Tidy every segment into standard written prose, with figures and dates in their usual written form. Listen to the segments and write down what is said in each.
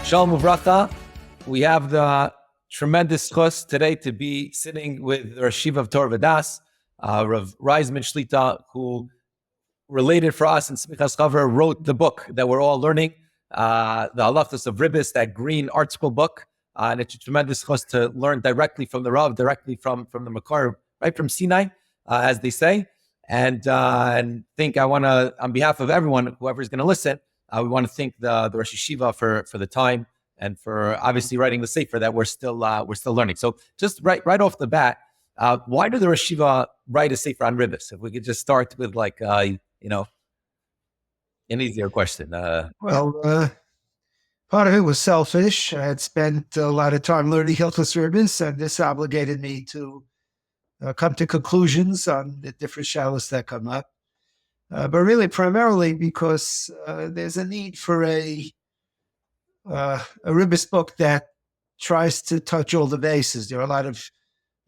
Shalom uvracha. We have the tremendous chus today to be sitting with the Rosh Yeshiva of Torah V'das, Rav Reisman Shlita, who related for us in Semichas Chaver, wrote the book that we're all learning, the halachos of Ribbis, that green art school book. And it's a tremendous chus to learn directly from the Rav, directly from the Makar, right from Sinai, as they say. And think I want to, on behalf of everyone, whoever's going to listen, we want to thank the Rosh Yeshiva for the time and for obviously writing the sefer that we're still learning. So just right off the bat, why did the Rosh Yeshiva write a sefer on Ribbis? If we could just start with an easier question. Part of it was selfish. I had spent a lot of time learning halachos Ribbis, and this obligated me to come to conclusions on the different shalos that come up. But really, primarily because there's a need for a Ribbis book that tries to touch all the bases. There are a lot of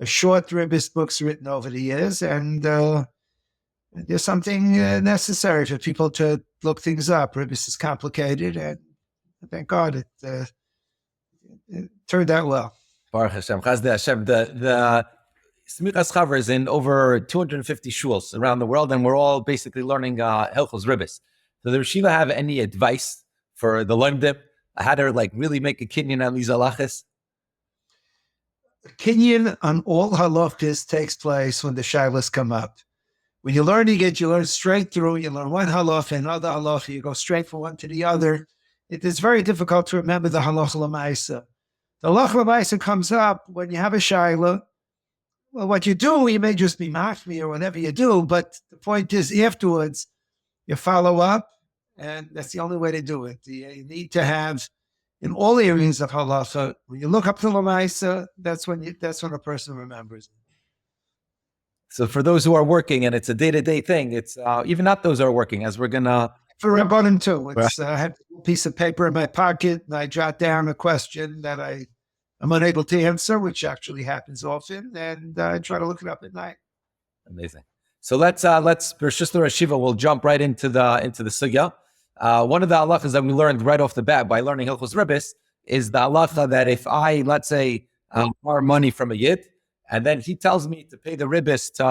short Ribbis books written over the years, and there's something necessary for people to look things up. Ribbis is complicated, and thank God it turned out well. Baruch Hashem, Chazdei Hashem. The Semichas Chaver is in over 250 shuls around the world, and we're all basically learning halachos Ribbis. So the Rosh Yeshiva have any advice for the learndim, how to really make a kinyan on these halachos? Kinyan on all halachos takes place when the shalos come up. When you're learning it, you learn straight through. You learn one halacha, another halacha. You go straight from one to the other. It is very difficult to remember the halacha l'maisa. The halacha l'maisa comes up when you have a shaila. Well, what you do, you may just be machmi or whatever you do, but the point is afterwards, you follow up, and that's the only way to do it. You need to have, in all areas of halacha, when you look up to l'maisa, that's when a person remembers. So for those who are working, and it's a day-to-day thing, it's even not those who are working, as we're going to... For Rabbanim too. I have a piece of paper in my pocket, and I jot down a question that I'm unable to answer, which actually happens often, and I try to look it up at night. Amazing. So let's Bereshit Rosh Yeshiva, we'll jump right into the sugya. One of the halachas that we learned right off the bat by learning halachos Ribbis is the halacha that if I, let's say, borrow money from a yid, and then he tells me to pay the Ribbis to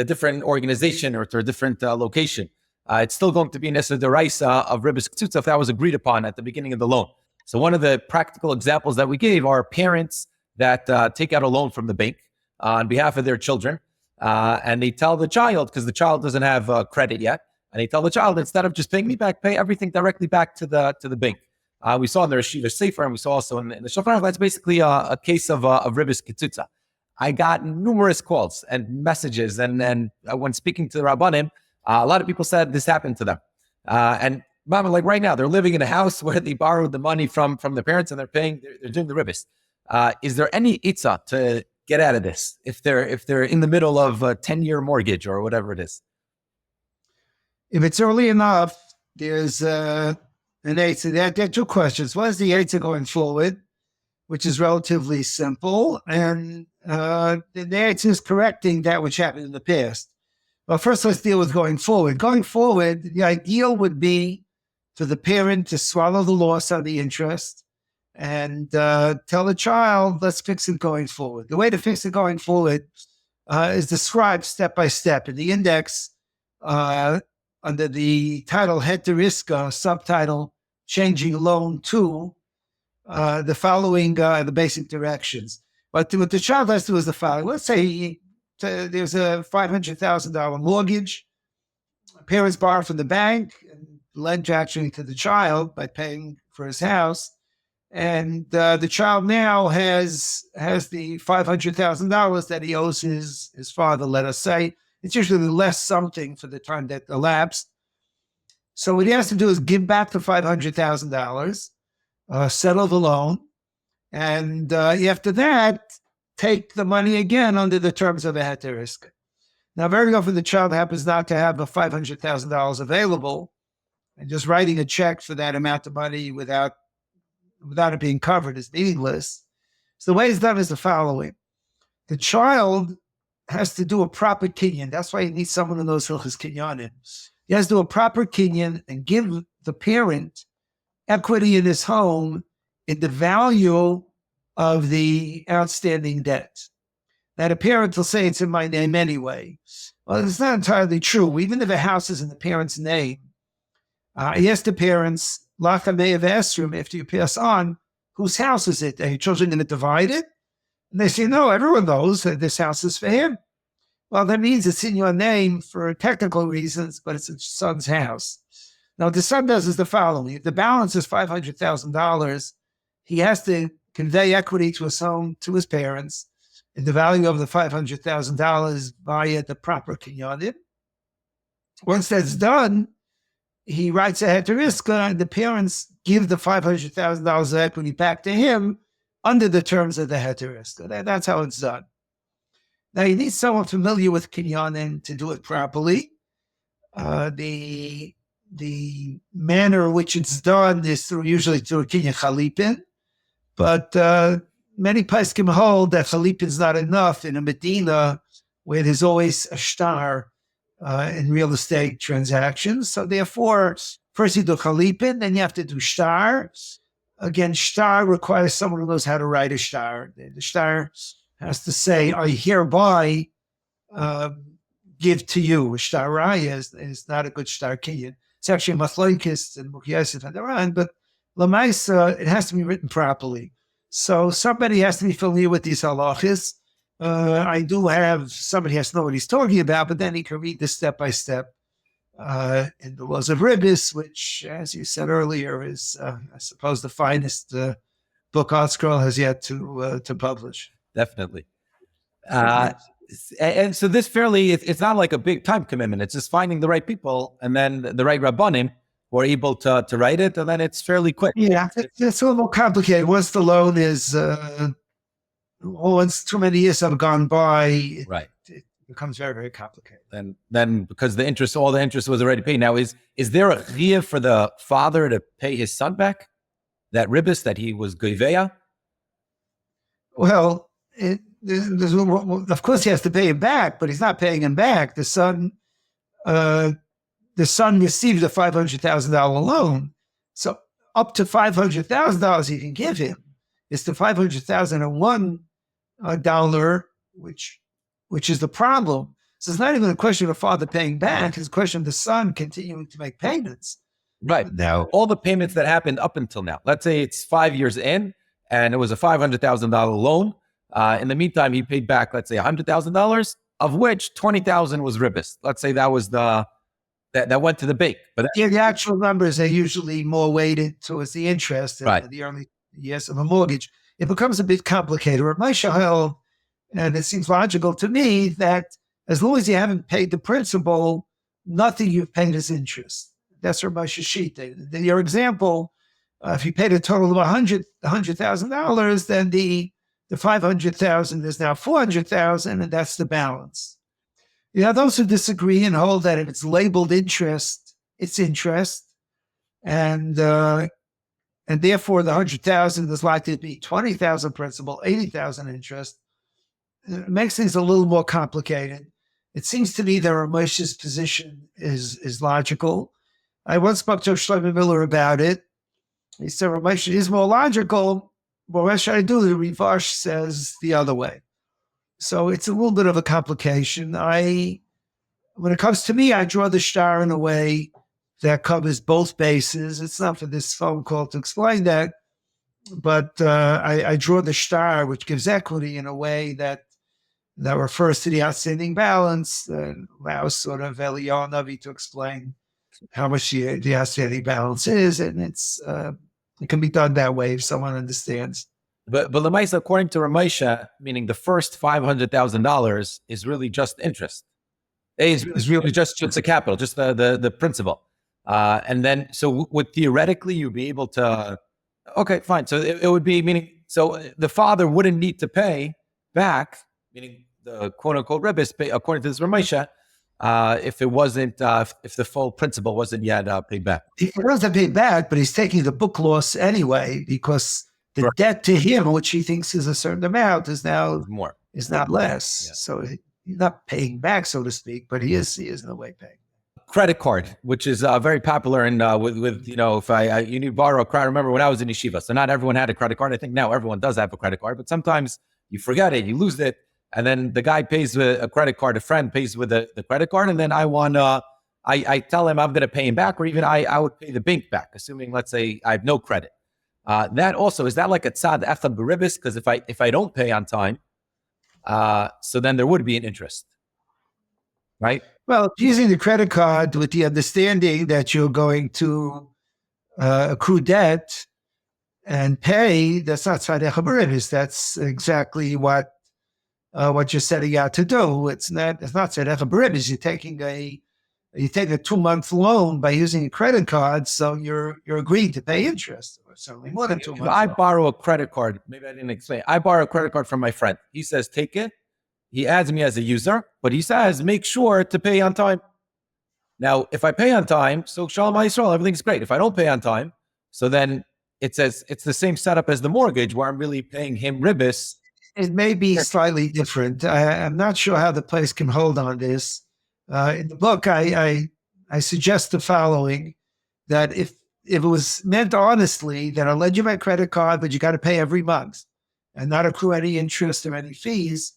a different organization or to a different location, it's still going to be an Esa Deraisa of Ribbis Ktsutza if that was agreed upon at the beginning of the loan. So one of the practical examples that we gave are parents that take out a loan from the bank on behalf of their children, and they tell the child, because the child doesn't have credit yet, and they tell the child, instead of just paying me back, pay everything directly back to the bank. We saw in the Rosh Yeshiva Sefer, and we saw also in the Shofar, that's basically a case of Ribbis Kitsutza. I got numerous calls and messages, and when speaking to the Rabbanim, a lot of people said this happened to them. And Mama, right now, they're living in a house where they borrowed the money from the parents, and they're doing the Ribbis. Is there any itzah to get out of this if they're in the middle of a 10-year mortgage or whatever it is? If it's early enough, there's an itzah. There are two questions. One is the itzah going forward, which is relatively simple, and the itzah is correcting that which happened in the past. Well, first let's deal with going forward. Going forward, the ideal would be for the parent to swallow the loss on the interest and tell the child, let's fix it going forward. The way to fix it going forward is described step by step. In the index, under the title Heter Iska, subtitle Changing Loan to, the following the basic directions. But what the child has to do is the following. Let's say there's a $500,000 mortgage. Parents borrow from the bank and lend actually to the child by paying for his house. And the child now has the $500,000 that he owes his father, let us say. It's usually less something for the time that elapsed. So what he has to do is give back the $500,000, settle the loan, and after that, take the money again under the terms of a heter iska. Now, very often the child happens not to have the $500,000 available, and just writing a check for that amount of money without it being covered is meaningless. So the way it's done is the following. The child has to do a proper kinyan. That's why you need someone who knows hilchos kinyanim. He has to do a proper kinyan and give the parent equity in his home in the value of the outstanding debt. That a parent will say it's in my name anyway. Well, it's not entirely true. Even if a house is in the parent's name, he asked the parents, Lacha Me'av Esrim, after you pass on, whose house is it? Are your children going to divide it? And they say, no, everyone knows that this house is for him. Well, that means it's in your name for technical reasons, but it's a son's house. Now, what the son does is the following. If the balance is $500,000, he has to convey equity to his home, to his parents, in the value of the $500,000 via the proper kinyanim. Once that's done, he writes a heteriska, and the parents give the $500,000 of equity back to him under the terms of the heteriska. That's how it's done. Now, you need someone familiar with kinyanim to do it properly. The manner in which it's done is usually through a kinyan chalipin, but many poskim hold that chalipin is not enough in a Medina where there's always a shtar in real estate transactions. So therefore, first you do chalipin, then you have to do shtar. Again, shtar requires someone who knows how to write a shtar. The shtar has to say, I hereby give to you. A shtar raya is not a good shtar kinyan. It's actually a machlokes and Mukyasif and Aran, but Lamaisa, it has to be written properly. So somebody has to be familiar with these halachos. I do have somebody has to know what he's talking about, but then he can read this step by step in the laws of Ribbis, which, as you said earlier, is I suppose the finest book ArtScroll has yet to publish. Definitely. And so this it's not like a big time commitment. It's just finding the right people and then the right rabbanim who are able to write it, and then it's fairly quick. Yeah, it's a little more complicated. Once the loan is, once too many years have gone by, right, it becomes very, very complicated. And then because all the interest was already paid. Now, is there a chiyuv for the father to pay his son back that ribbis that he was goiveya? Well, of course he has to pay him back, but he's not paying him back. The son received a $500,000 loan, so up to $500,000 he can give him. It's the $500,001 which is the problem. So it's not even a question of the father paying back; it's a question of the son continuing to make payments. Right. Now, all the payments that happened up until now. Let's say it's 5 years in, and it was a $500,000 loan. In the meantime, he paid back, let's say, $100,000, of which $20,000 was ribbis. Let's say that was that went to the bank. But the actual numbers are usually more weighted towards the interest in the early years of a mortgage. It becomes a bit complicated. Rabbi Shahel, and it seems logical to me that as long as you haven't paid the principal, nothing you've paid is interest. That's Rabbi Shashit. Your example, if you paid a total of $100,000, then the $500,000 is now $400,000, and that's the balance. You have those who disagree and hold that if it's labeled interest, it's interest, and therefore the $100,000 is likely to be $20,000 principal, $80,000 interest. It makes things a little more complicated. It seems to me that Ramesh's position is logical. I once spoke to Shlomo Miller about it. He said Ramesh is more logical. But what should I do? The Rivash says the other way. So it's a little bit of a complication. When it comes to me, I draw the shtar in a way that covers both bases. It's not for this phone call to explain that, but I draw the shtar, which gives equity in a way that refers to the outstanding balance, allows sort of Eliyahu Navi to explain how much the outstanding balance is, and it can be done that way if someone understands. But Lamaisa, according to Ramesha, meaning the first $500,000 is really just interest. It's really just the capital, just the principal. And then, so would theoretically you be able to, okay, fine. So it would be meaning, so the father wouldn't need to pay back, meaning the quote unquote Ribbis, according to this Ramesha, if it wasn't, if the full principal wasn't yet paid back. He doesn't pay back, but he's taking the book loss anyway, because the debt to him, which he thinks is a certain amount, is now more, is not less. Yeah. So he's not paying back, so to speak, but he is in a way paying. credit card, which is very popular in with if you need to borrow a credit. I remember when I was in yeshiva, so not everyone had a credit card. I think now everyone does have a credit card, but sometimes you forget it, you lose it, and then the guy pays with a credit card, a friend pays with the credit card, and then I tell him I'm going to pay him back, or even I would pay the bank back, assuming, let's say, I have no credit. That also, is that like a tzad echad b'ribbis? Because if I don't pay on time, so then there would be an interest, right? Well, using the credit card with the understanding that you're going to accrue debt and pay, that's not tzad echad b'ribbis. That's exactly what you're setting out to do. It's not tzad echad b'ribbis. You take a 2-month loan by using a credit card, so you're agreeing to pay interest, or certainly more than 2 months. I borrow a credit card. Maybe I didn't explain. I borrow a credit card from my friend. He says, take it. He adds me as a user, but he says, make sure to pay on time. Now, if I pay on time, so Shalom Yisrael, everything's great. If I don't pay on time, so then it says it's the same setup as the mortgage, where I'm really paying him Ribbis. It may be slightly different. I'm not sure how the place can hold on this. In the book, I suggest the following: that if it was meant honestly, that I'll lend you my credit card, but you got to pay every month and not accrue any interest or any fees.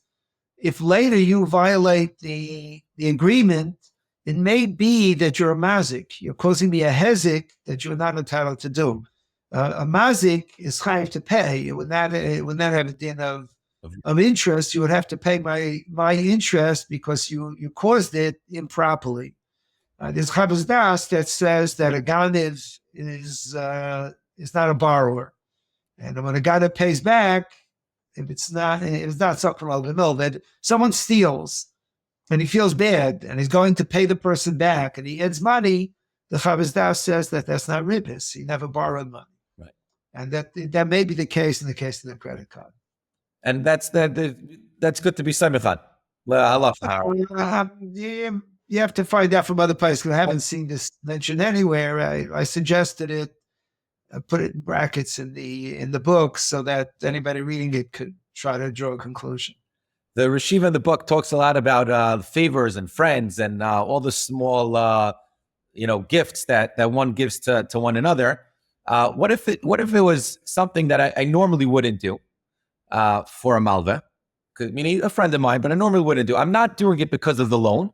If later you violate the agreement, it may be that you're a mazik. You're causing me a hezek that you're not entitled to do. A mazik is chayav to pay. It would not have a din of interest. You would have to pay my interest because you caused it improperly. There's chavos das that says that a ganiv is not a borrower, and when a ganiv pays back, if it's not something like the mill, that someone steals and he feels bad and he's going to pay the person back and he adds money, the chavos das says that that's not ribbis. He never borrowed money, right? And that may be the case in the case of the credit card. And that's good to be Semichas Chaver. You have to find out from other places, because I haven't seen this mentioned anywhere. I suggested it, put it in brackets in the book so that anybody reading it could try to draw a conclusion. The Reshiva in the book talks a lot about favors and friends and all the small gifts that one gives to one another. What if it was something that I normally wouldn't do for a malva? Meaning a friend of mine, but I normally wouldn't do. I'm not doing it because of the loan.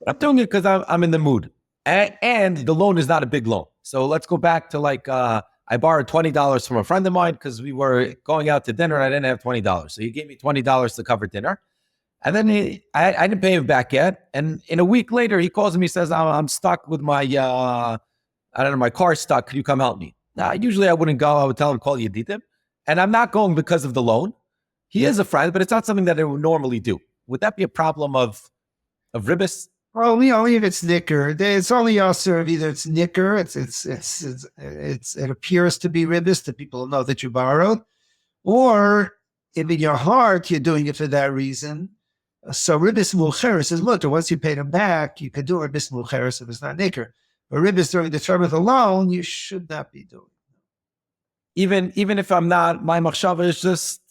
I'm doing it because I'm in the mood. And the loan is not a big loan. So let's go back to I borrowed $20 from a friend of mine because we were going out to dinner and I didn't have $20. So he gave me $20 to cover dinner. And then I didn't pay him back yet. And in a week later, he calls me, says, I'm stuck with my, my car's stuck. Could you come help me? Now, usually I wouldn't go. I would tell him, call Yedidim. And I'm not going because of the loan. He is a friend, but it's not something that I would normally do. Would that be a problem of Ribbis? Well, only if it's nicker. It's only also if either it's nicker, it appears to be Ribbis, that people know that you borrowed, or if in your heart you're doing it for that reason. So Ribbis Mulcheres is mutter. Once you pay them back, you can do Ribbis Mulcheres if it's not nicker. But Ribbis during the term of the loan, you should not be doing. Even if I'm not, my machshava is just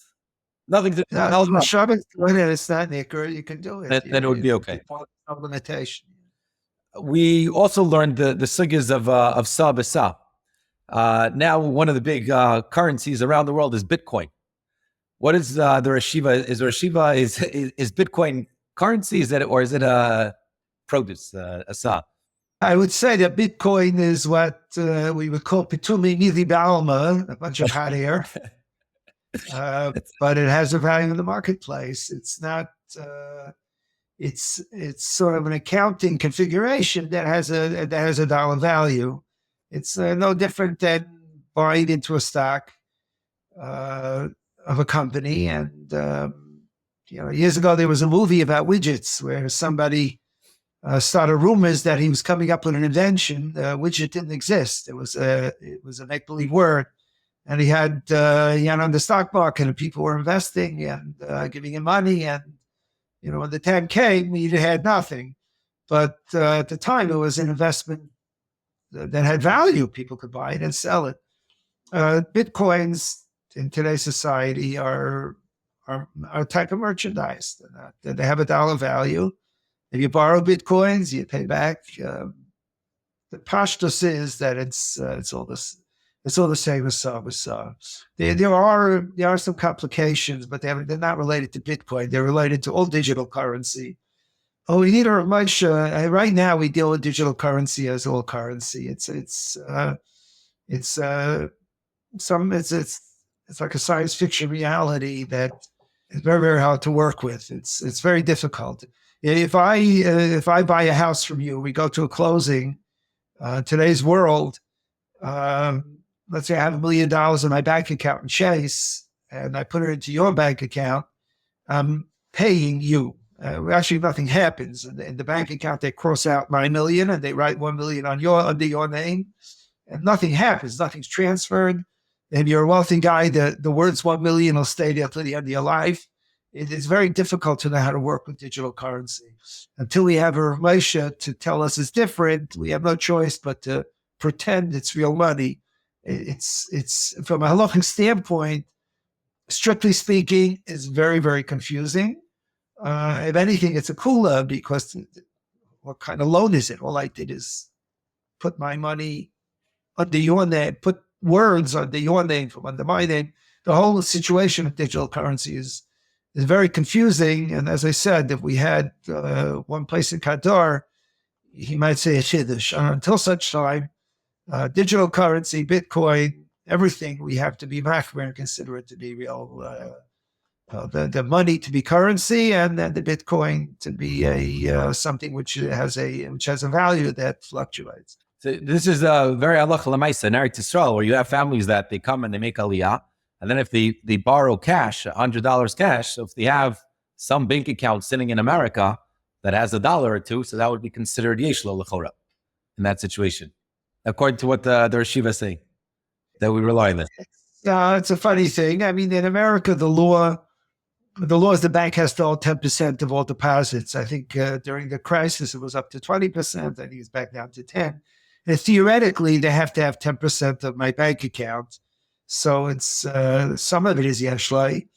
nothing to do. Machshava, it's not nicker, you can do it. Then it would be okay. No limitation. We also learned the sugyas of sa b'sa. Now, one of the big currencies around the world is Bitcoin. What is the Reshiva? Is Bitcoin currency? Is it a produce, a sa? I would say that Bitcoin is what we would call pitumi mili ba'alma, a bunch of hot air. But it has a value in the marketplace. It's not. It's sort of an accounting configuration that has a dollar value. It's no different than buying into a stock of a company. And years ago there was a movie about widgets where somebody started rumors that he was coming up with an invention. Widget didn't exist. It was a make-believe word, and he had on the stock market, and people were investing and giving him money, and when the 10 came, he had nothing. But at the time, it was an investment that had value. People could buy it and sell it. Bitcoins in today's society are a type of merchandise. They have a dollar value. If you borrow Bitcoins, you pay back. The pashtus is that it's all this. It's all the same as there are some complications, but they're not related to Bitcoin. They're related to all digital currency. Oh, we need a Ramosha. Right now, we deal with digital currency as all currency. It's like a science fiction reality that is very, very hard to work with. It's very difficult. If I buy a house from you, we go to a closing. Today's world, let's say I have $1 million in my bank account in Chase, and I put it into your bank account. I'm paying you. Actually, nothing happens. In the bank account, they cross out my million and they write 1 million under your name, and nothing happens. Nothing's transferred. And you're a wealthy guy. The words 1 million will stay there till the end of your life. It is very difficult to know how to work with digital currency. Until we have a Ramosha to tell us it's different, we have no choice but to pretend it's real money. It's from a halachic standpoint, strictly speaking, is very, very confusing. If anything, it's a kula because what kind of loan is it? All I did is put my money under your name, put words under your name from under my name. The whole situation of digital currency is very confusing. And as I said, if we had one place in Qatar, he might say a chiddush. Until such time, digital currency, Bitcoin, everything, we have to be machmer and consider it to be real. The money to be currency, and then the Bitcoin to be a something which has a value that fluctuates. So this is a very halacha l'maisa in Eretz Yisrael, where you have families that they come and they make aliyah, and then if they borrow cash, $100 cash, so if they have some bank account sitting in America that has $1 or two, so that would be considered yeshlo l'chora in that situation, according to what the Yeshiva is saying, that we rely on this. It's a funny thing. I mean, in America, the law is the bank has to hold 10% of all deposits. I think during the crisis, it was up to 20%. I think it's back down to 10. And theoretically, they have to have 10% of my bank account. So it's some of it is yeshlai.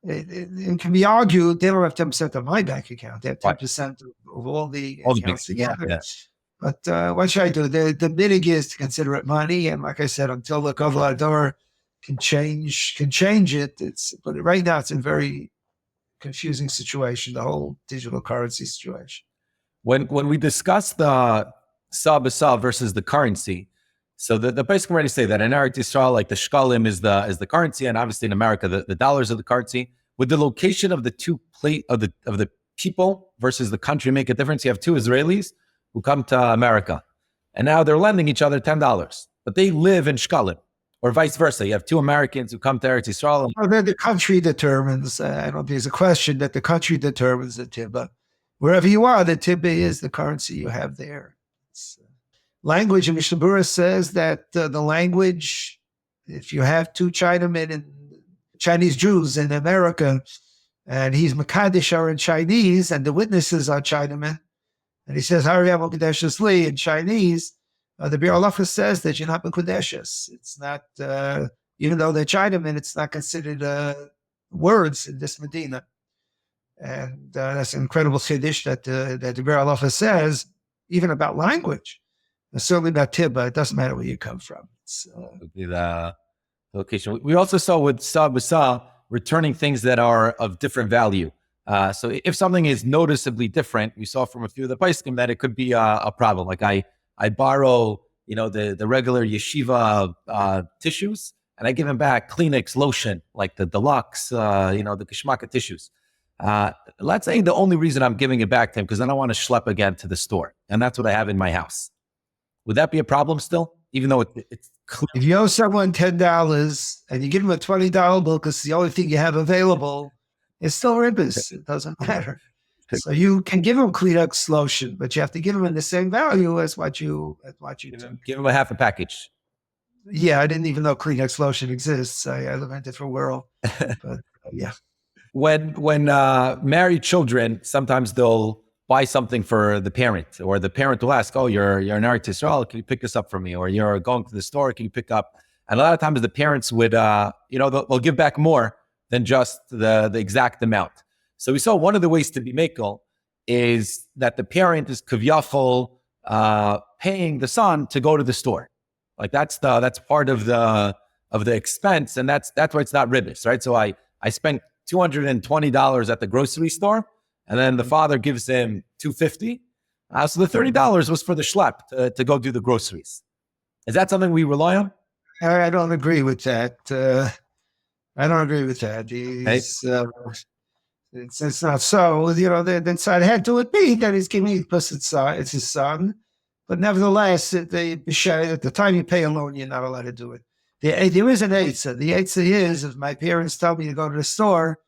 It can be argued they don't have 10% of my bank account. They have 10% of all the accounts together. Yeah. But what should I do? The minig is to consider it money. And like I said, until the Kavlador can change it, but right now it's a very confusing situation, the whole digital currency situation. When we discuss the pssak versus the currency, so the basic already say that in Eretz Yisrael, like the shkalim is the currency, and obviously in America the dollars are the currency. Would the location of the two of the people versus the country make a difference? You have two Israelis who come to America, and now they're lending each other $10, but they live in shkalim, or vice versa. You have two Americans who come to Eretz Yisrael. Then the country determines. I don't think there's a question that the country determines the tibba. Wherever you are, the tibba is the currency you have there. Language in Mishnah Berurah says that the language, if you have two Chinamen and Chinese Jews in America, and he's Makadish are in Chinese, and the witnesses are Chinamen, and he says HaRav Mekudeshes Li in Chinese, the Bir Halacha says that you're not Mekudeshes. It's not, even though they're Chinamen, it's not considered words in this Medina. And that's an incredible chiddush that the Bir Halacha says, even about language. Certainly about tibba, it doesn't matter where you come from. Would be the location. We also saw with b'sa returning things that are of different value. So if something is noticeably different, we saw from a few of the pskim that it could be a problem. Like I borrow, the regular yeshiva tissues, and I give them back Kleenex lotion, like the deluxe, the kishmaka tissues. Let's say the only reason I'm giving it back to him because I don't want to schlep again to the store, and that's what I have in my house. Would that be a problem still, even though it's clear? If you owe someone $10 and you give them a $20 bill because it's the only thing you have available, it's still ribbis. It doesn't matter. So you can give them Kleenex lotion, but you have to give them in the same value as what you do. Give them a half a package. Yeah, I didn't even know Kleenex lotion exists. I live in a different world. But yeah. When married children, sometimes they'll buy something for the parent, or the parent will ask, "Oh, you're in Eretz Yisrael, can you pick this up for me?" Or you're going to the store, can you pick up? And a lot of times the parents would, they'll give back more than just the exact amount. So we saw one of the ways to be mekel is that the parent is kaviyachol paying the son to go to the store. Like that's part of the expense, and that's why it's not ribbis, right? So I spent $220 at the grocery store, and then the father gives him $250. So the $30 was for the schlep to go do the groceries. Is that something we rely on? I don't agree with that. I don't agree with that. It's not so. Then I had to admit that he's giving it because it's his son. But nevertheless, at the time you pay a loan, you're not allowed to do it. There is an eitzah. The eitzah is, if my parents tell me to go to the store,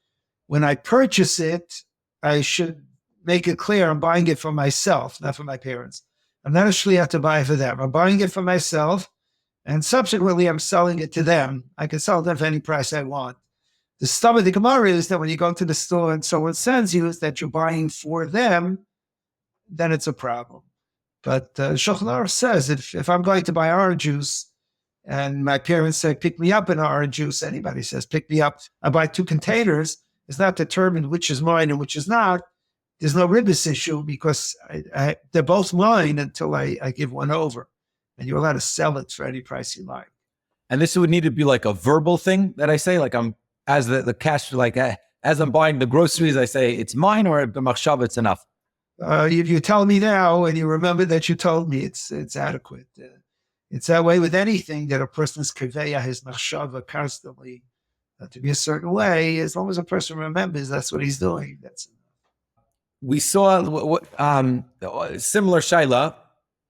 when I purchase it, I should make it clear I'm buying it for myself, not for my parents. I'm not a shliach to buy for them. I'm buying it for myself, and subsequently I'm selling it to them. I can sell them for any price I want. The stub of the Gemara is that when you go to the store and someone sends you that you're buying for them, then it's a problem. But Shulchan Aruch says if I'm going to buy orange juice and my parents say, pick me up an orange juice, anybody says, pick me up, I buy 2 containers, it's not determined which is mine and which is not. There's no ribbis issue because they're both mine until I give one over. And you're allowed to sell it for any price you like. And this would need to be like a verbal thing that I say, like I'm, as the cash, like as I'm buying the groceries, I say it's mine, or the machshava, it's enough. If you tell me now and you remember that you told me, it's adequate. It's that way with anything that a person's kaveya, his machshava, constantly to be a certain way. As long as a person remembers, that's what he's doing. That's enough. We saw similar shaila,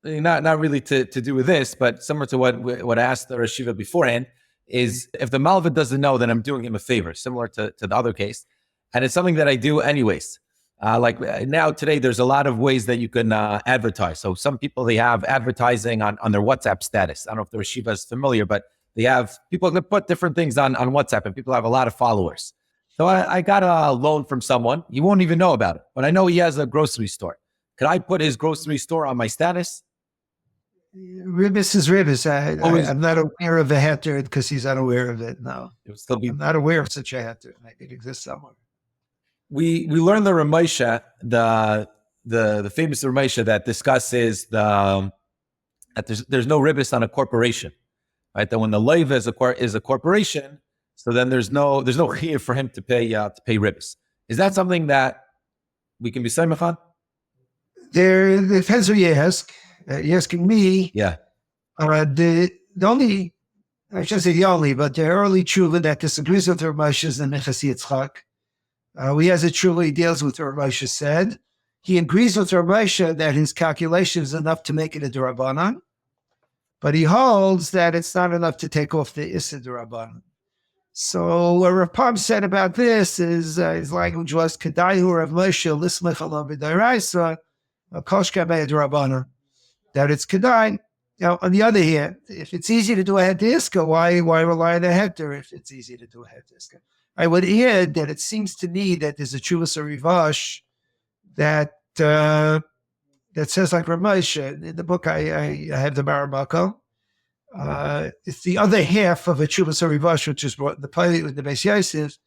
not really to do with this, but similar to what I asked the Rosh Yeshiva beforehand, is if the Malva doesn't know, then I'm doing him a favor, similar to the other case. And it's something that I do anyways. Like now today, there's a lot of ways that you can advertise. So some people, they have advertising on their WhatsApp status. I don't know if the Rosh Yeshiva is familiar, but they have people that put different things on WhatsApp, and people have a lot of followers. So I got a loan from someone. He won't even know about it, but I know he has a grocery store. Could I put his grocery store on my status? Ribbis is Ribbis. I'm not aware of a heter because he's unaware of it. No, I'm not aware of such a heter. Maybe it exists somewhere. We learned the Ramesha, the famous Ramesha that discusses that there's no ribbis on a corporation, right? That when the leiva is a corporation, so then there's no chiyuv for him to pay ribbis. Is that something that we can be samech on? There depends who you ask. You're asking me. Yeah. The only, I shouldn't say the only, but the early tshuva that disagrees with Rav Moshe is the Semichas Chaver. We as a tshuva, he deals with what Rav Moshe said. He agrees with Rav Moshe that his calculation is enough to make it a d'Rabbanan, but he holds that it's not enough to take off the Issa d'Rabbanan. So what Rav Pam said about this is his language was Kedayu Rav Moshe lismech alav b'daraisa koshka d'Rabbanan. That it's kedai. Now, on the other hand, if it's easy to do a heter iska, why rely on a heter if it's easy to do a heter iska? I would add that it seems to me that there's a Chuvas Rivash that says like Rav Moshe. In the book, I have the Maramako. It's the other half of a Chuvas Rivash, which is brought in the Pali with the Beis Yosef.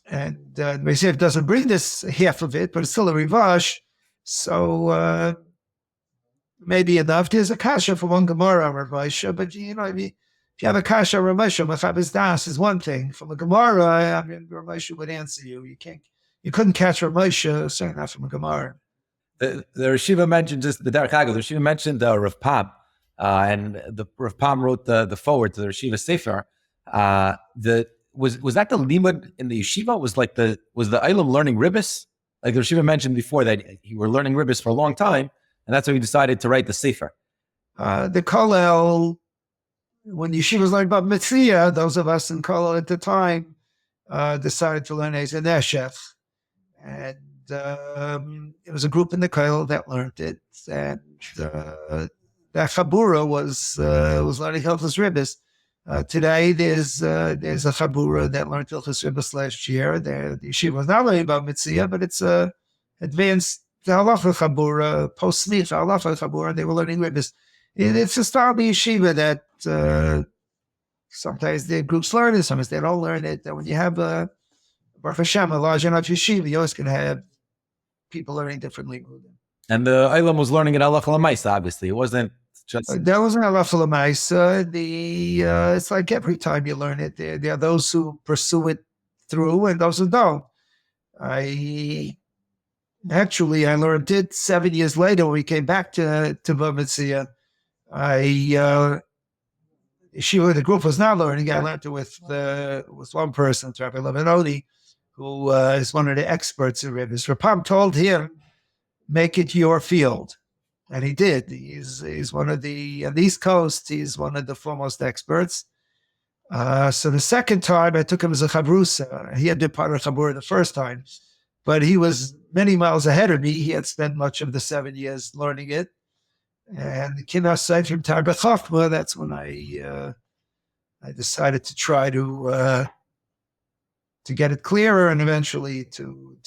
And the Beis Yosef doesn't bring this half of it, but it's still a Rivash. So maybe enough. There's a kasha for one Gemara on Rav Moshe, but if you have a kasha on Rav Moshe, Machabes Das is one thing. From a Gemara, Rav Moshe would answer you. You couldn't catch Rav Moshe, certainly not from a Gemara. The Rosh Yeshiva mentioned just the Derech Hagel. The Rosh Yeshiva mentioned Rav Pam, and the Rav Pam wrote the forward to the Rosh Yeshiva Sefer. Was that the limud in the yeshiva? Was the Eilim learning Ribbis? Like the Rosh Yeshiva mentioned before, that he were learning Ribbis for a long time, and that's why he decided to write the Sefer. The Kollel, when yeshivas learned about Mitzvah, those of us in Kollel at the time decided to learn Ezer Neshef. And it was a group in the Kollel that learned it. And that Chabura was learning Hilchos Ribbis. Today, there's a Chabura that learned Hilchos Ribbis last year. The yeshiva was not learning about Mitzvah, but it's advanced halacha Chabura, post-Smith halacha Chabura. They were learning Ribbis. It's a style of yeshiva that sometimes the groups learn it, sometimes they don't learn it. And when you have Baruch Hashem, a large enough yeshiva, you're always going to have people learning differently. And the Eilam was learning in halacha l'maisa, obviously. It wasn't just... That wasn't halacha l'maisa. It's like every time you learn it, there are those who pursue it through and those who don't. I learned it 7 years later when we came back to Bavitsia. The group was not learning. I learned it with one person, Rabbi Levinoni, who is one of the experts in Ribbis. Rabbeim told him, make it your field. And he did. He's one of the, on the East Coast, he's one of the foremost experts. So the second time I took him as a chabrusa. He had been part of Chabura the first time, but he was many miles ahead of me. He had spent much of the 7 years learning it. And the Kinas side from Tar B'Chachma, that's when I decided to try to get it clearer and eventually to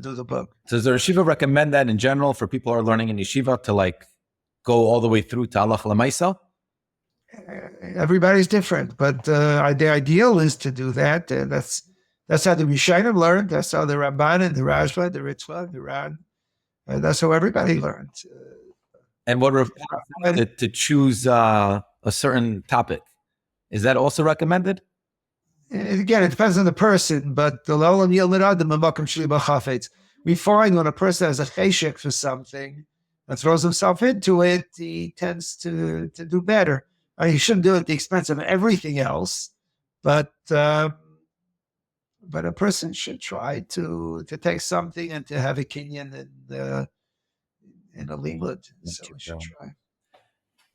do the book. So does the yeshiva recommend that in general for people who are learning in yeshiva to like go all the way through to halacha l'maisa? Everybody's different, but the ideal is to do that. That's how the Rishonim learned. That's how the Ramban and the Rashba, the Ritva, the Ran. That's how everybody learned. And what to choose a certain topic, is that also recommended? Again, it depends on the person, but the L'olam Yilmid Adam B'makom Shli B'chafetz. We find when a person has a cheshek for something and throws himself into it, he tends to do better. He shouldn't do it at the expense of everything else, but a person should try to take something and to have a kinyan in a limud. So we should try.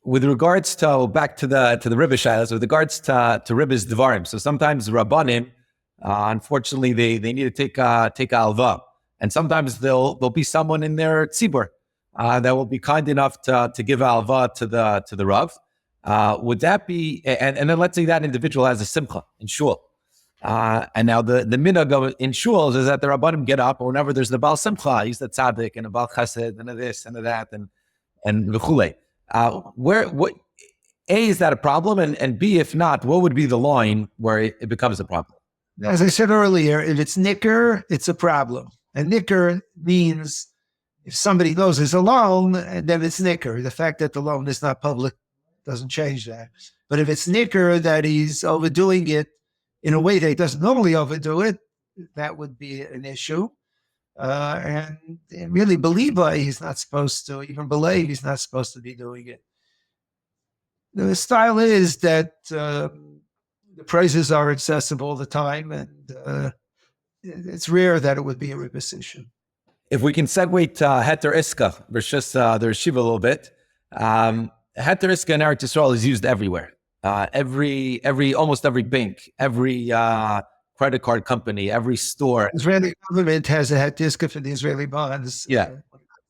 With regards to back to the Ribbis shilas, with regards to Ribbis Devarim, so sometimes Rabbanim, unfortunately, they need to take alva, and sometimes there'll be someone in their tzibur that will be kind enough to give alva to the Rav. Would that be, and then let's say that individual has a simcha in shul, and now the minhag in shuls is that the Rabbanim get up whenever there's the Baal Simcha, he's the tzaddik and a Baal Chesed and a this and a that and v'chulei. What A, is that a problem? And B, if not, what would be the line where it becomes a problem? As I said earlier, if it's nicker, it's a problem. And nicker means if somebody knows it's a loan, then it's nicker. The fact that the loan is not public doesn't change that. But if it's nicker that he's overdoing it in a way that he doesn't normally overdo it, that would be an issue. And really, Beliba, he's not supposed to, even believe he's not supposed to be doing it. The style is that the prices are accessible all the time, and it's rare that it would be a Ribbis issue. If we can segue to Heter Iska versus the Yeshiva a little bit, Heter Iska in Eretz Yisrael is used everywhere. Almost every bank, every credit card company, every store. The Israeli government has a Heter Iska for the Israeli bonds. Yeah.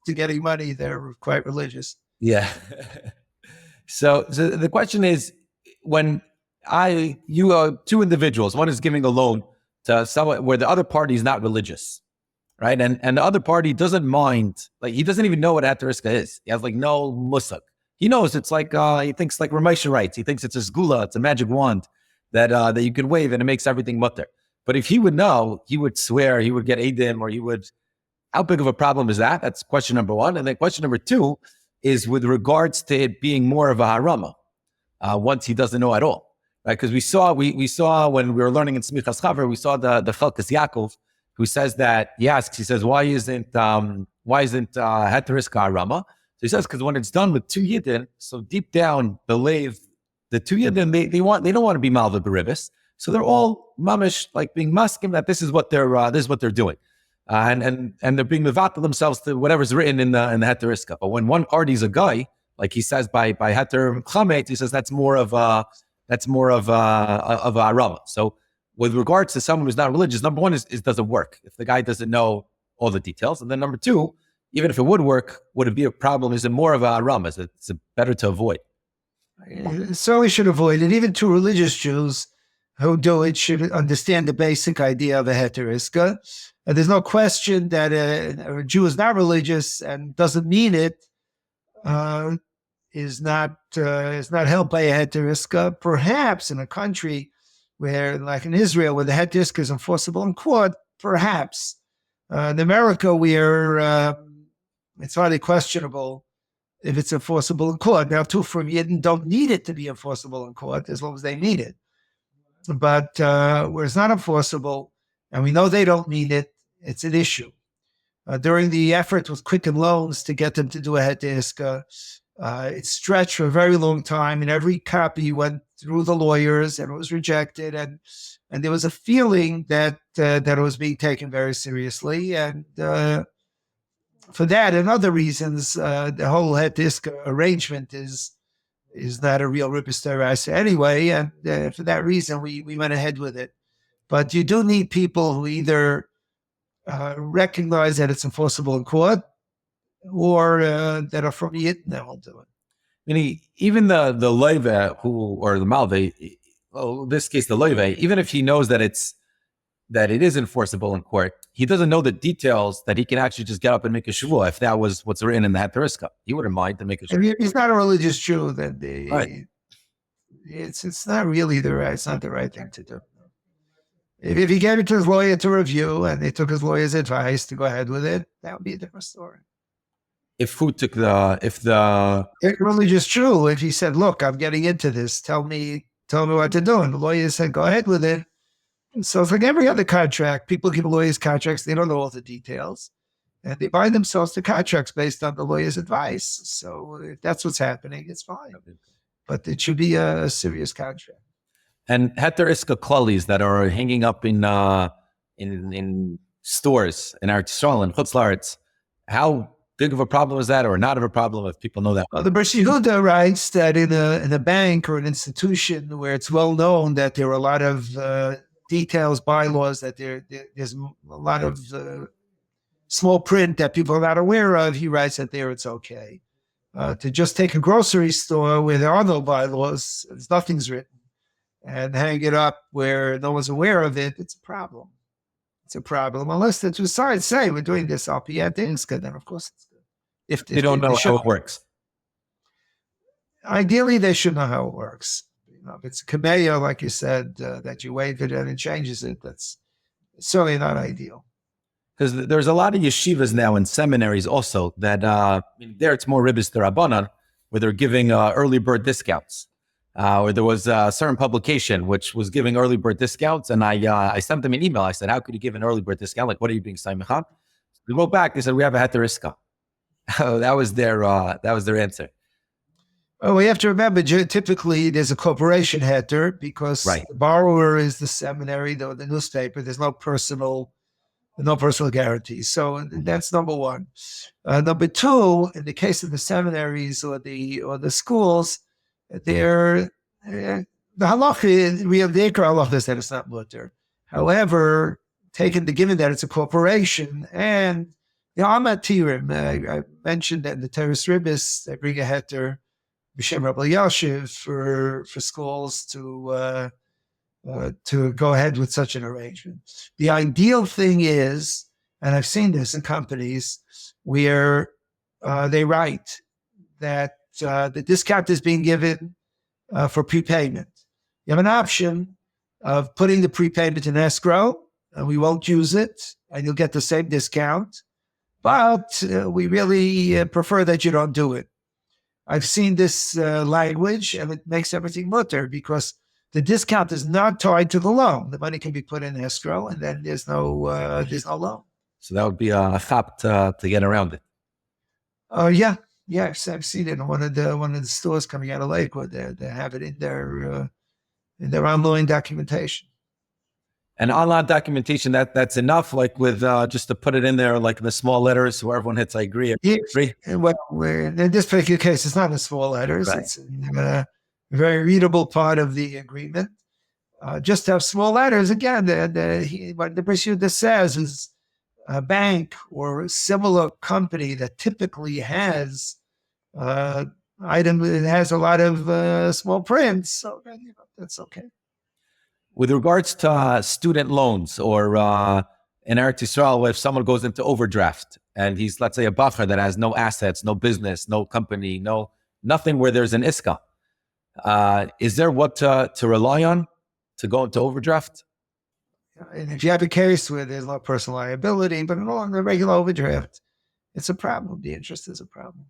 To getting money, they're quite religious. Yeah. So the question is, when two individuals, one is giving a loan to someone where the other party is not religious, right? And the other party doesn't mind, like he doesn't even know what Heter Iska is. He has like no musag. He knows it's like, he thinks like Ramesha writes, he thinks it's a sgula, it's a magic wand that you can wave and it makes everything mutter. But if he would know, he would swear, he would get edim, or he would, how big of a problem is that? That's question number one. And then question number two is with regards to it being more of a harama, once he doesn't know at all, right? Because we saw when we were learning in Semichas Chaver, we saw the Chalkas Yaakov, who says that, he says, why isn't Heter Iska harama? So he says, because when it's done with two yidden, so deep down, the two yidden, they don't want to be malva b'ribbis. So they're all mamish, like being maskim that this is what they're doing, and they're being mevatel themselves to whatever's written in the Heter Iska. But when one party's a guy, like he says by Heter Chamet, he says that's more of a arama. So with regards to someone who's not religious, number one is does it work if the guy doesn't know all the details, and then number two, even if it would work, would it be a problem? Is it more of a arama? Is it better to avoid? So we should avoid it. Even two religious Jews who do it should understand the basic idea of a Heter Iska. And there's no question that a Jew is not religious and doesn't mean it, is not helped by a Heter Iska. Perhaps in a country where, like in Israel, where the Heter Iska is enforceable in court, perhaps. In America, it's highly questionable if it's enforceable in court. Now, too, from Yidden don't need it to be enforceable in court as long as they need it. But where it's not enforceable, and we know they don't need it, it's an issue. During the effort with Quicken Loans to get them to do a het iska, it stretched for a very long time, and every copy went through the lawyers, and it was rejected, and there was a feeling that it was being taken very seriously, and for that and other reasons, the whole het iska arrangement is not a real Ribbis Torah anyway, and for that reason, we went ahead with it. But you do need people who either recognize that it's enforceable in court, or that are from the that will do it. Meaning, even the loive or the malve, well, in this case the loive, even if he knows that it is enforceable in court, he doesn't know the details that he can actually just get up and make a shavua. If that was what's written in the Hatoriska, he wouldn't mind to make a shavua. He's not a religious Jew, then Right. It's not really it's not the right thing to do. If he gave it to his lawyer to review and they took his lawyer's advice to go ahead with it, that would be a different story. If religious Jew, if he said, "Look, I'm getting into this. Tell me what to do," and the lawyer said, "Go ahead with it." And so it's like every other contract. People give lawyers contracts; they don't know all the details, and they bind themselves to contracts based on the lawyer's advice. So if that's what's happening, it's fine. But it should be a serious contract. And heter iska klalis that are hanging up in stores in Eretz Yisrael and Chutz La'aretz, how big of a problem is that, or not of a problem if people know that? Well, the Beis Yehuda writes that in a bank or an institution where it's well known that there are a lot of details, bylaws, that there's a lot of small print that people are not aware of, he writes that there it's okay. To just take a grocery store where there are no bylaws, nothing's written, and hang it up where no one's aware of it, it's a problem. It's a problem. Unless the two sides say we're doing this al pi ha'dinska, then of course it's good. If they don't know how it works. Ideally, they should know how it works. If it's a kameya, like you said, that you wave it and it changes it, that's certainly not ideal. Because there's a lot of yeshivas now and seminaries also that, there it's more Ribbis D'Rabbanan, where they're giving early bird discounts. Or there was a certain publication which was giving early bird discounts, and I sent them an email. I said, "How could you give an early bird discount? Like, what are you being Semichas?" They wrote back. They said, "We have a heteriska." That was their answer. Oh, we have to remember, typically there's a corporation heter because the borrower is the seminary, the newspaper. There's no personal guarantees. So that's number one. Number two, in the case of the seminaries or the schools, the halacha, the ikar halacha is that it's not mutter. However, given that it's a corporation, and the Amat Tirim, I mentioned that in the Torah Ribbis, they bring a heter, B'Shem Rabbi Yashiv, for schools to go ahead with such an arrangement. The ideal thing is, and I've seen this in companies where they write that the discount is being given for prepayment. You have an option of putting the prepayment in escrow, and we won't use it, and you'll get the same discount. But we really prefer that you don't do it. I've seen this language, and it makes everything mutter because the discount is not tied to the loan. The money can be put in escrow, and then there's no loan. So that would be a chap to get around it. Yes, I've seen it in one of the stores coming out of Lakewood. They have it in their online documentation. And online documentation, that's enough, like with just to put it in there, like in the small letters, so everyone hits, I agree. Well, in this particular case, it's not in small letters. Right. It's in a very readable part of the agreement. Just to have small letters, again, what the Beis Yehuda says is a bank or a similar company that typically has item that has a lot of small prints, so that's okay. With regards to student loans or in Eretz Yisrael, if someone goes into overdraft and he's, let's say, a bacher that has no assets, no business, no company, nothing where there's an iska, is there what to rely on to go into overdraft? And if you have a case where there's no personal liability, but on the regular overdraft, it's a problem. The interest is a problem.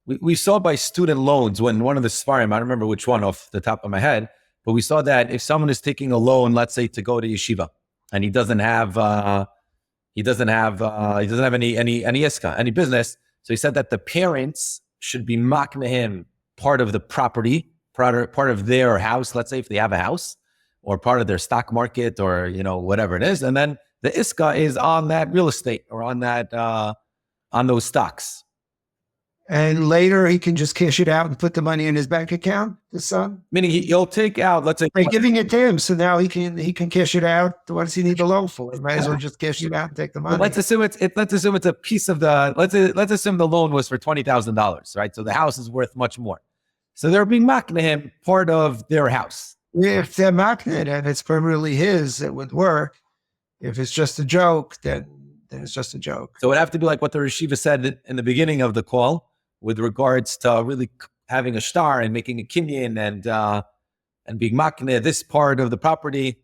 We saw by student loans when one of the Sfarim, I don't remember which one off the top of my head, but we saw that if someone is taking a loan, let's say to go to yeshiva, and he doesn't have any iska, any business. So he said that the parents should be makna him part of the property, part of their house, let's say if they have a house, or part of their stock market, or whatever it is, and then the iska is on that real estate or on that on those stocks. And later he can just cash it out and put the money in his bank account, the son? Meaning he'll take out, let's say... They're giving it to him, so now he can cash it out. What does he need the loan for? He might as well just cash it out and take the money. Well, let's assume it's a piece of the... Let's assume the loan was for $20,000, right? So the house is worth much more. So they're being makna him part of their house. If they're makna it and it's permanently his, it would work. If it's just a joke, then it's just a joke. So it would have to be like what the Rishiva said in the beginning of the call, with regards to really having a star and making a kinyan and being makne this part of the property.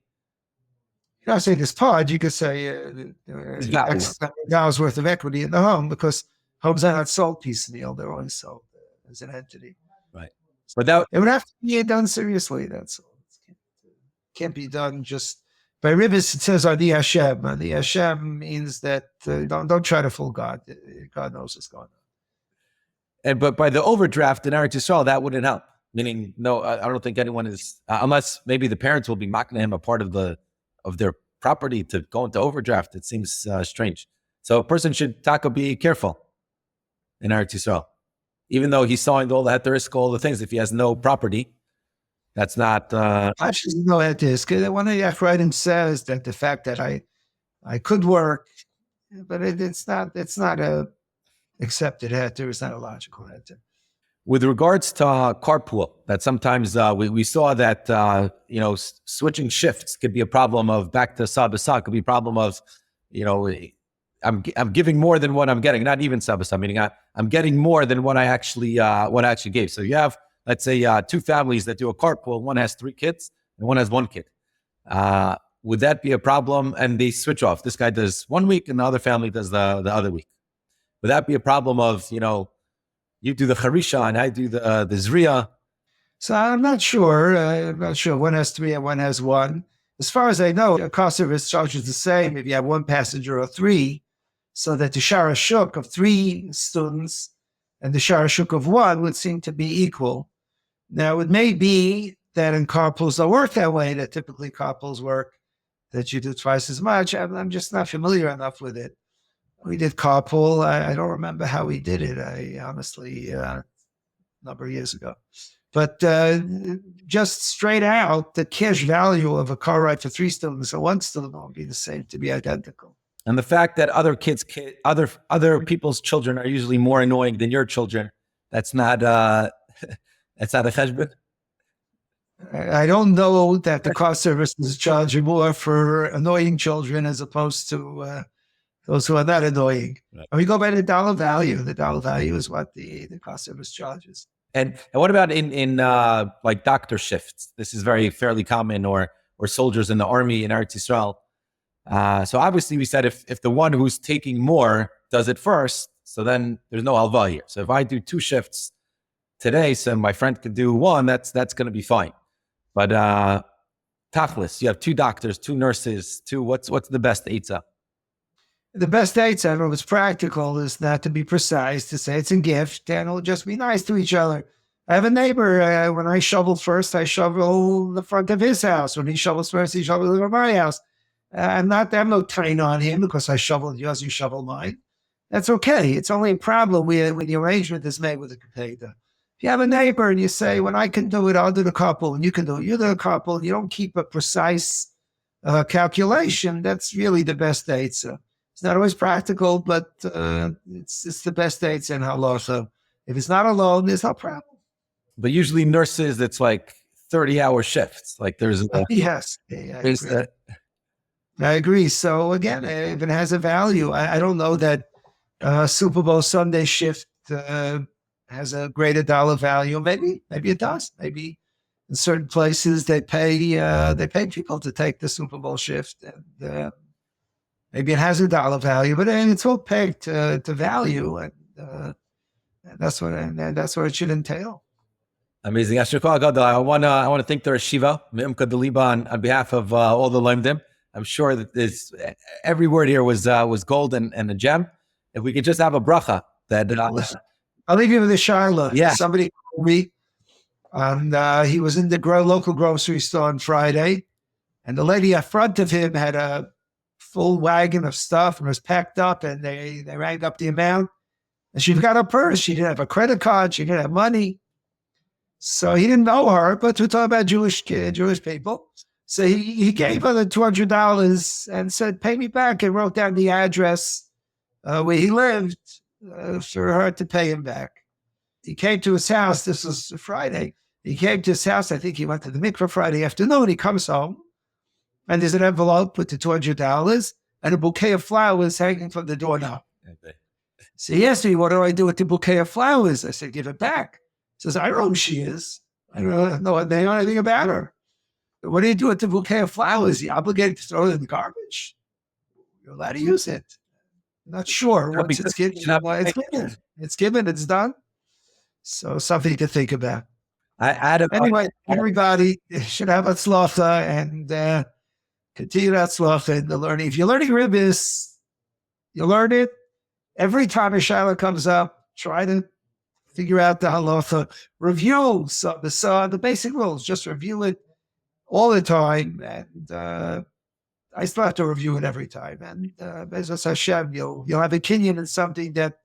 You don't say this part, you could say X dollars worth of equity in the home, because homes are not sold piecemeal, they're only sold as an entity. Right. But that it would have to be done seriously, that's all. It can't be done just by Ribbis. It says Adi Hashem. Adi Hashem means that don't try to fool God. God knows what's going on. But by the overdraft in Eretz Yisrael, that wouldn't help. Meaning, no, I don't think anyone is, unless maybe the parents will be makna him a part of their property to go into overdraft. It seems strange. So a person should be careful in Eretz Yisrael, even though he's sawing all the heterisk, all the things. If he has no property, that's not. Actually, no heterisk. One of the writing says that the fact that I could work, but it's not a accepted heter, it's not a logical heter. With regards to carpool, that sometimes we saw that switching shifts could be a problem of back to pssak, could be a problem of I'm giving more than what I'm getting, not even pssak, meaning I'm getting more than what I actually gave. So you have, let's say, two families that do a carpool. One has 3 kids and one has 1 kid. Would that be a problem? And they switch off. This guy does 1 week and the other family does the other week. Would that be a problem of, you do the charisha and I do the zriya? So I'm not sure. One has 3 and one has 1. As far as I know, a car service charge is the same if you have 1 passenger or 3, so that the shara shuk of 3 students and the shara shuk of 1 would seem to be equal. Now, it may be that in carpools don't work that way, that typically carpools work, that you do twice as much. I'm just not familiar enough with it. We did carpool. I don't remember how we did it. I honestly, a number of years ago. But just straight out, the cash value of a car ride for 3 students and 1 student won't be the same, to be identical. And the fact that other people's children are usually more annoying than your children, that's not a cheshbon? I don't know that the car service is charging more for annoying children as opposed to those who are not annoying. Right. We go by the dollar value. The dollar value is what the cost service charges. And what about in like doctor shifts? This is fairly common, or soldiers in the army in Eretz Yisrael. So obviously we said if the one who's taking more does it first, so then there's no halva here. So if I do 2 shifts today, so my friend could do 1, that's going to be fine. But tachlis, you have 2 doctors, 2 nurses, what's the best eitzah? The best eitzah, if it's practical, is not to be precise, to say it's a gift, and it'll just be nice to each other. I have a neighbor, when I shovel first, I shovel the front of his house. When he shovels first, he shovels over my house. I have no time on him because I shoveled yours, you shovel mine. That's okay. It's only a problem when the arrangement is made with the competitor. If you have a neighbor and you say, when I can do it, I'll do the carpool, and you can do it, you do the carpool, you don't keep a precise calculation, that's really the best eitzah. It's not always practical, but it's the best dates in halacha. If it's not alone, there's no problem. But usually nurses, it's like 30-hour shifts. Like there's yes, I agree. So again, if it has a value, I don't know that Super Bowl Sunday shift has a greater dollar value. Maybe it does. Maybe in certain places, they pay people to take the Super Bowl shift. And maybe it has a dollar value, but it's all pegged to value. And that's what it should entail. Amazing. I want to thank the Shiva, Me'umka Deliba, on behalf of all the Lemdim. I'm sure that every word here was gold and a gem. If we could just have a bracha that I'll leave you with a Shiloh. Yeah. Somebody called me, and he was in the local grocery store on Friday, and the lady in front of him had a full wagon of stuff and was packed up, and they rang up the amount, and she forgot her purse. She didn't have a credit card. She didn't have money. So he didn't know her, but we're talking about Jewish people. So he gave her the $200 and said, pay me back, and wrote down the address where he lived for her to pay him back. He came to his house. This was Friday. He came to his house. I think he went to the mikveh Friday afternoon. He comes home, and there's an envelope with the $200 and a bouquet of flowers hanging from the doorknob. Okay. So he asked me, what do I do with the bouquet of flowers? I said, give it back. He says, I don't know who she is. I don't know anything about her. What do you do with the bouquet of flowers? You're obligated to throw it in the garbage. You're allowed to use it. I'm not sure. Once it's given, it's given, it's done. So something to think about. Anyway, everybody should have a tzlacha and continue that tzlacha in the learning. If you're learning Ribbis, you learn it. Every time a shaila comes up, try to figure out the halacha. Review the basic rules. Just review it all the time. And I still have to review it every time. And Bezos Hashem, you'll have a kinyan in something that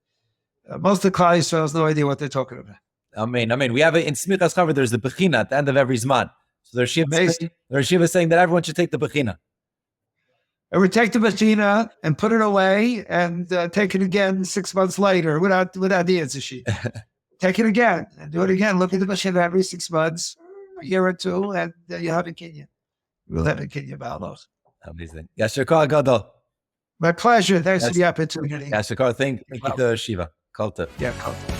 most of the Klal Yisrael has no idea what they're talking about. Amen. We have it in Semichas Chaver. There's the bechina at the end of every zman. So there's Shiva saying that everyone should take the bechina. I would take the bechina and put it away and take it again 6 months later without the answer sheet. Take it again and do it again. Look at the bechina every 6 months, a year or two, and you have a kinyan. We'll have a kinyan about those. Amazing. Yasher Kol Gadol. My pleasure. Thanks for the opportunity. Yasher Kol. Thank you to Shiva. Kulta. Yeah, Kulta.